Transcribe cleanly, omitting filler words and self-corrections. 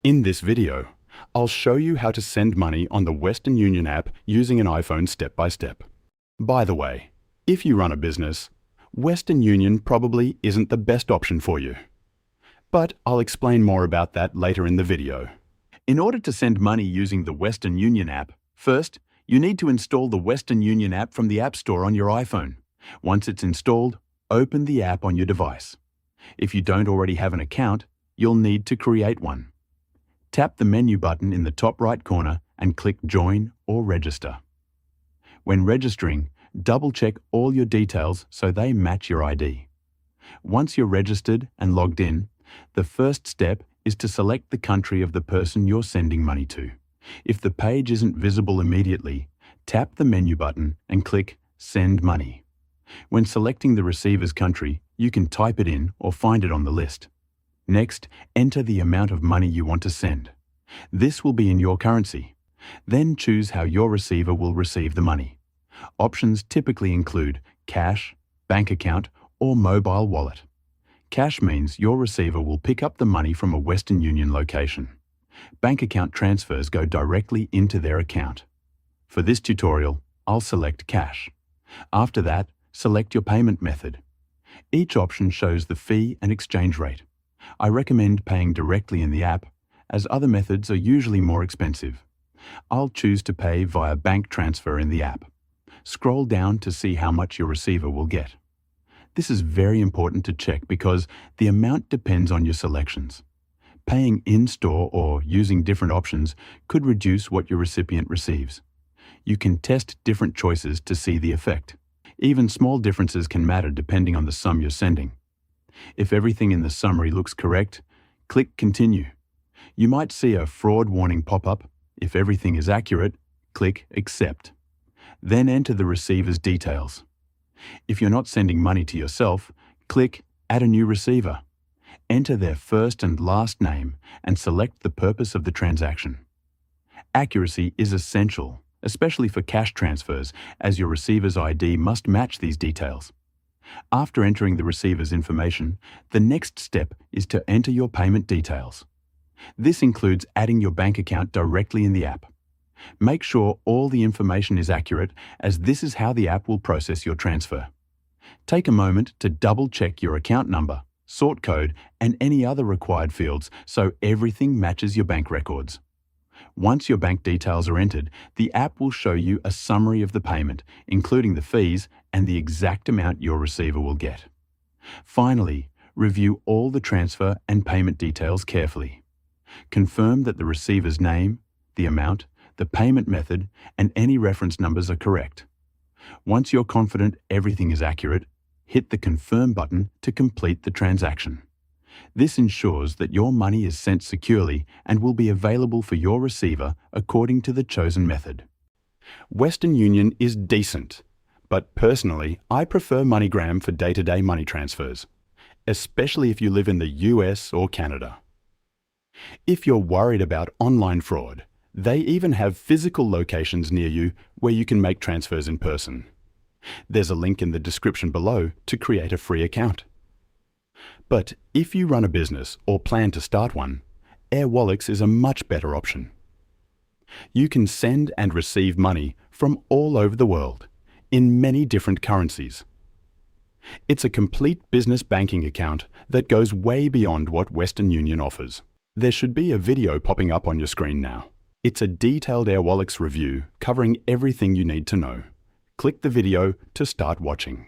In this video, I'll show you how to send money on the Western Union app using an iPhone step by step. By the way, if you run a business, Western Union probably isn't the best option for you. But I'll explain more about that later in the video. In order to send money using the Western Union app, first, you need to install the Western Union app from the App Store on your iPhone. Once it's installed, open the app on your device. If you don't already have an account, you'll need to create one. Tap the menu button in the top right corner and click Join or Register. When registering, double-check all your details so they match your ID. Once you're registered and logged in, the first step is to select the country of the person you're sending money to. If the page isn't visible immediately, tap the menu button and click Send Money. When selecting the receiver's country, you can type it in or find it on the list. Next, enter the amount of money you want to send. This will be in your currency. Then choose how your receiver will receive the money. Options typically include cash, bank account, or mobile wallet. Cash means your receiver will pick up the money from a Western Union location. Bank account transfers go directly into their account. For this tutorial, I'll select cash. After that, select your payment method. Each option shows the fee and exchange rate. I recommend paying directly in the app, as other methods are usually more expensive. I'll choose to pay via bank transfer in the app. Scroll down to see how much your receiver will get. This is very important to check because the amount depends on your selections. Paying in-store or using different options could reduce what your recipient receives. You can test different choices to see the effect. Even small differences can matter depending on the sum you're sending. If everything in the summary looks correct, click Continue. You might see a fraud warning pop up. If everything is accurate, click Accept. Then enter the receiver's details. If you're not sending money to yourself, click Add a new receiver. Enter their first and last name and select the purpose of the transaction. Accuracy is essential, especially for cash transfers, as your receiver's ID must match these details. After entering the receiver's information, the next step is to enter your payment details. This includes adding your bank account directly in the app. Make sure all the information is accurate, as this is how the app will process your transfer. Take a moment to double-check your account number, sort code, and any other required fields so everything matches your bank records. Once your bank details are entered, the app will show you a summary of the payment, including the fees and the exact amount your receiver will get. Finally, review all the transfer and payment details carefully. Confirm that the receiver's name, the amount, the payment method, and any reference numbers are correct. Once you're confident everything is accurate, hit the Confirm button to complete the transaction. This ensures that your money is sent securely and will be available for your receiver according to the chosen method. Western Union is decent, but personally, I prefer MoneyGram for day-to-day money transfers, especially if you live in the US or Canada. If you're worried about online fraud, they even have physical locations near you where you can make transfers in person. There's a link in the description below to create a free account. But if you run a business or plan to start one, AirWallex is a much better option. You can send and receive money from all over the world, in many different currencies. It's a complete business banking account that goes way beyond what Western Union offers. There should be a video popping up on your screen now. It's a detailed AirWallex review covering everything you need to know. Click the video to start watching.